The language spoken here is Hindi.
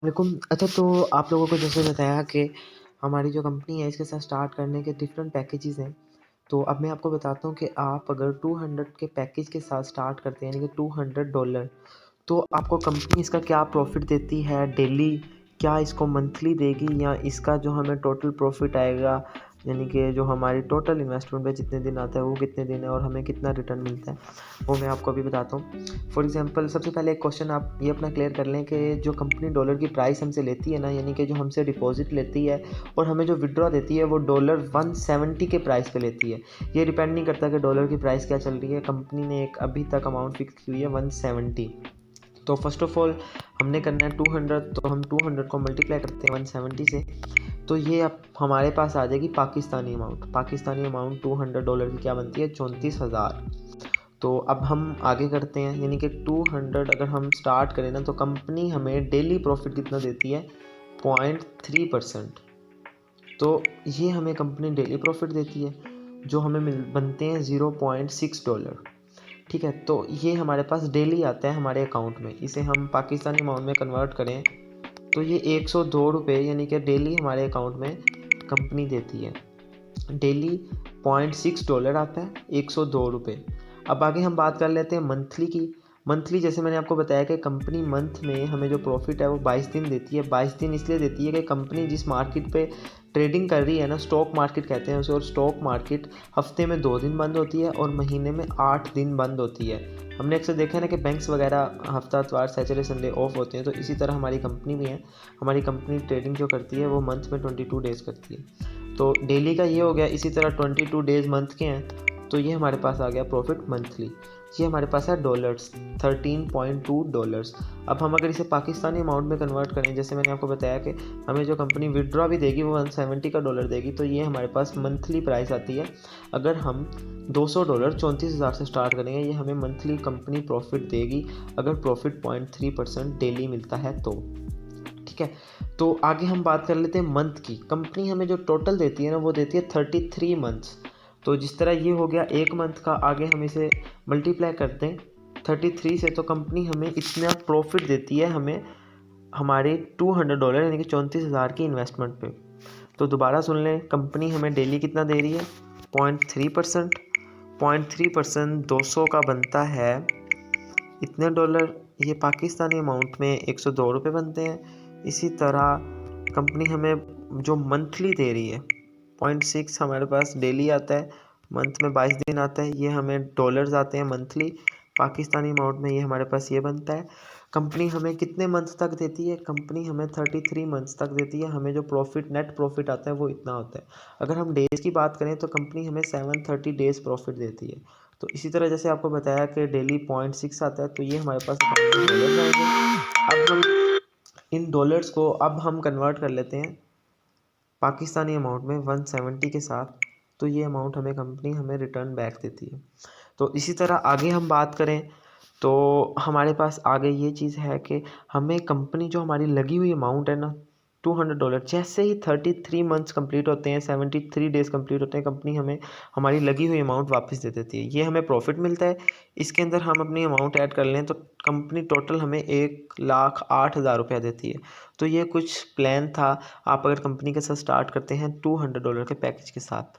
बिल्कुल। अच्छा, तो आप लोगों को जैसे बताया कि हमारी जो कंपनी है इसके साथ स्टार्ट करने के डिफरेंट पैकेजेज़ हैं। तो अब मैं आपको बताता हूँ कि आप अगर 200 के पैकेज के साथ स्टार्ट करते हैं यानी कि $200, तो आपको कंपनी इसका क्या प्रॉफ़िट देती है डेली, क्या इसको मंथली देगी या इसका जो हमें टोटल प्रॉफ़िट आएगा, यानी कि जो हमारी टोटल इन्वेस्टमेंट पे जितने दिन आता है वो कितने दिन है और हमें कितना रिटर्न मिलता है, वो मैं आपको अभी बताता हूँ। फॉर एग्ज़ाम्पल सबसे पहले एक क्वेश्चन आप ये अपना क्लियर कर लें कि जो कंपनी डॉलर की प्राइस हमसे लेती है ना, यानी कि जो हमसे डिपॉज़िट लेती है और हमें जो विथड्रॉ देती है वो डॉलर 170 के प्राइस पे लेती है। ये डिपेंड नहीं करता कि डॉलर की प्राइस क्या चल रही है, कंपनी ने एक अभी तक अमाउंट फिक्स की हुई है 170। तो फर्स्ट ऑफ ऑल हमने करना है 200, तो हम 200 को मल्टीप्लाई करते हैं 170 से, तो ये अब हमारे पास आ जाएगी पाकिस्तानी अमाउंट। पाकिस्तानी अमाउंट $200 की क्या बनती है, 34,000। तो अब हम आगे करते हैं, यानी कि 200 अगर हम स्टार्ट करें ना, तो कंपनी हमें डेली प्रॉफिट कितना देती है, 0.3%। तो ये हमें कंपनी डेली प्रॉफिट देती है जो हमें बनते हैं $0.6। ठीक है, तो ये हमारे पास डेली आता है हमारे अकाउंट में। इसे हम पाकिस्तानी अमाउंट में कन्वर्ट करें तो ये $102 यानी कि डेली हमारे अकाउंट में कंपनी देती है। डेली $0.6 आता है, $102। अब आगे हम बात कर लेते हैं मंथली की। मंथली जैसे मैंने आपको बताया कि कंपनी मंथ में हमें जो प्रॉफिट है वो 22 दिन देती है। 22 दिन इसलिए देती है कि कंपनी जिस मार्केट पे ट्रेडिंग कर रही है ना, स्टॉक मार्केट कहते हैं उसे, और स्टॉक मार्केट हफ्ते में 2 दिन बंद होती है और महीने में 8 दिन बंद होती है। हमने अक्सर देखा है ना कि बैंक्स वगैरह हफ्ता इतवार सैटरडे संडे ऑफ होते हैं, तो इसी तरह हमारी कंपनी भी है। हमारी कंपनी ट्रेडिंग जो करती है वो मंथ में 22 डेज़ करती है। तो डेली का ये हो गया। इसी तरह 22 डेज़ मंथ के हैं, तो ये हमारे पास आ गया प्रॉफिट मंथली। ये हमारे पास है डॉलर्स, $13.2। अब हम अगर इसे पाकिस्तानी अमाउंट में कन्वर्ट करें, जैसे मैंने आपको बताया कि हमें जो कंपनी विड्रॉ भी देगी वो 170 का डॉलर देगी, तो ये हमारे पास मंथली प्राइस आती है। अगर हम $200 34,000 से स्टार्ट करेंगे, ये हमें मंथली कंपनी प्रॉफिट देगी अगर प्रॉफिट 0.3% डेली मिलता है तो। ठीक है, तो आगे हम बात कर लेते हैं मंथ की। कंपनी हमें जो टोटल देती है ना, वो देती है 33 मंथ्स। तो जिस तरह ये हो गया एक मंथ का, आगे हम इसे मल्टीप्लाई करते हैं 33 से, तो कंपनी हमें इतना प्रॉफिट देती है हमें हमारे $200 यानी कि 34,000 की इन्वेस्टमेंट पे। तो दोबारा सुन लें, कंपनी हमें डेली कितना दे रही है, 0.3%। 0.3% 200 का बनता है इतने डॉलर। ये पाकिस्तानी अमाउंट में $102 बनते हैं। इसी तरह कंपनी हमें जो मंथली दे रही है 0.6 हमारे पास डेली आता है, मंथ में 22 दिन आता है, ये हमें डॉलर्स आते हैं मंथली। पाकिस्तानी अमाउंट में ये हमारे पास ये बनता है। कंपनी हमें कितने मंथ तक देती है, कंपनी हमें 33 मंथ्स तक देती है। हमें जो प्रॉफिट नेट प्रॉफिट आता है वो इतना होता है। अगर हम डेज़ की बात करें तो कंपनी हमें 730 डेज़ प्रॉफिट देती है। तो इसी तरह जैसे आपको बताया कि डेली 0.6 आता है, तो ये हमारे पास अकाउंट में डॉलर्स आएंगे। अब हम इन डॉलर्स को अब हम कन्वर्ट कर लेते हैं पाकिस्तानी अमाउंट में 170 के साथ, तो ये अमाउंट हमें कंपनी हमें रिटर्न बैक देती है। तो इसी तरह आगे हम बात करें तो हमारे पास आगे ये चीज़ है कि हमें कंपनी जो हमारी लगी हुई अमाउंट है ना, $200, जैसे ही 33 मंथ्स कंप्लीट होते हैं, 73 डेज़ कंप्लीट होते हैं, कंपनी हमें हमारी लगी हुई अमाउंट वापस दे देती है। ये हमें प्रॉफिट मिलता है। इसके अंदर हम अपनी अमाउंट ऐड कर लें तो कंपनी टोटल हमें 1,08,000 देती है। तो ये कुछ प्लान था, आप अगर कंपनी के साथ स्टार्ट करते हैं $200 के पैकेज के साथ।